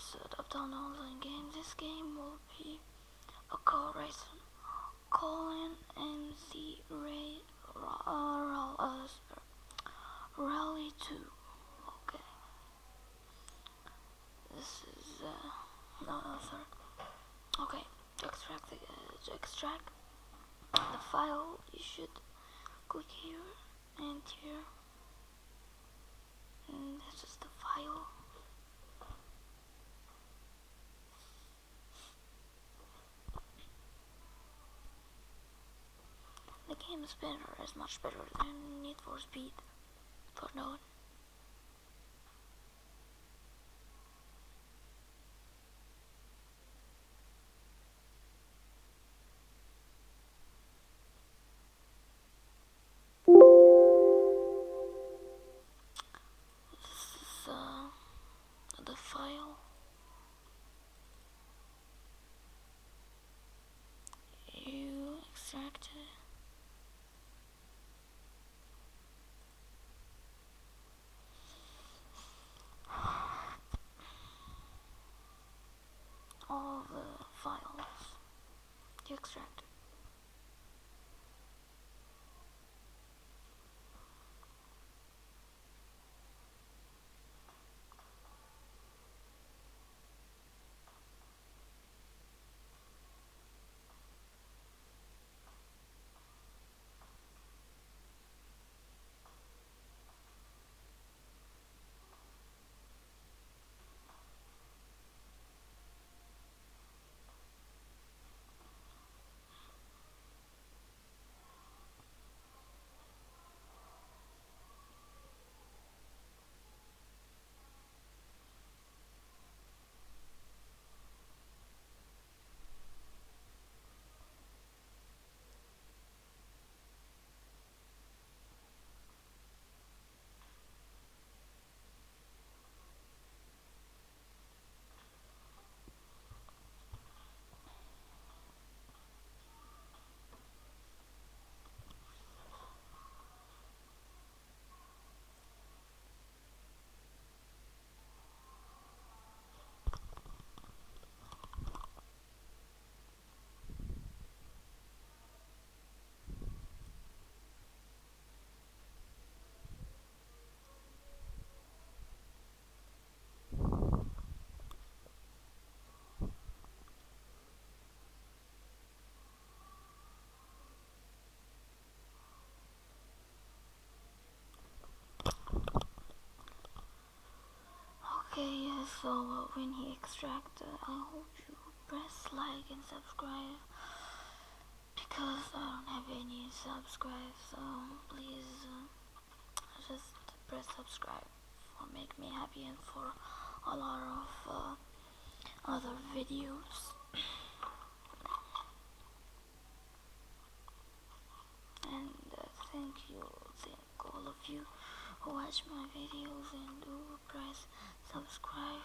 episode of Downloading Game. This game will be a car race. Colin MC Rally 2. Okay. This is sorry. Okay. To extract the file, you should click here and here, and this is the file. The game is better, is much better than Need for Speed for no. This is the file. You extract it. All the files you extract. Okay, so when he extract, I hope you press like and subscribe, because I don't have any subscribe, so please just press subscribe for make me happy and for a lot of other videos. And thank all of you who watch my videos and do press subscribe.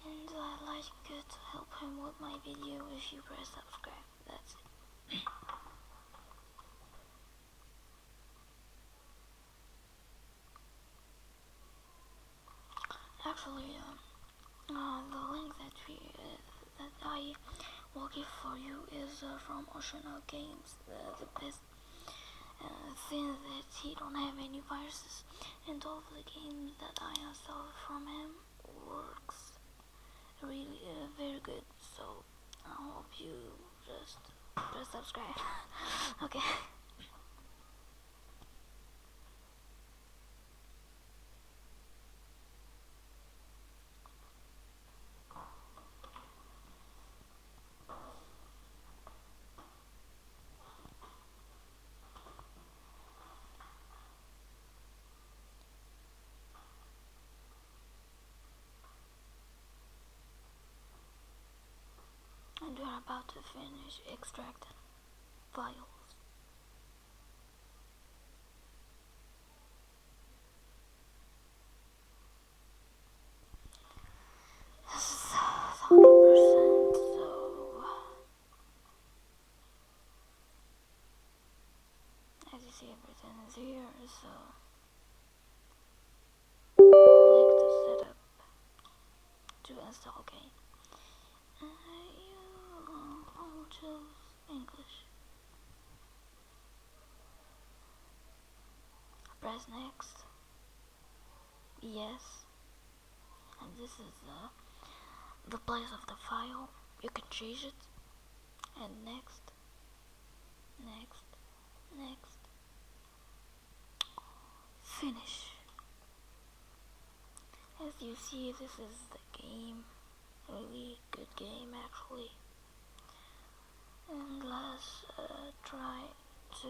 And I'd like you to help him with my video if you press subscribe. That's it. Actually, the link that I will give for you is from Oceanal Games, the best thing that he don't have any viruses, and all of the games that I installed from him works really very good. So I hope you just press subscribe. Okay. And we're about to finish extracting files. This is 100%, so as you see, everything is here, so click the setup install game. I'll choose English. Press next. Yes. And this is the place of the file. You can change it. And next. Next. Next. Finish. As you see, this is the game. Really good game actually. And let's try to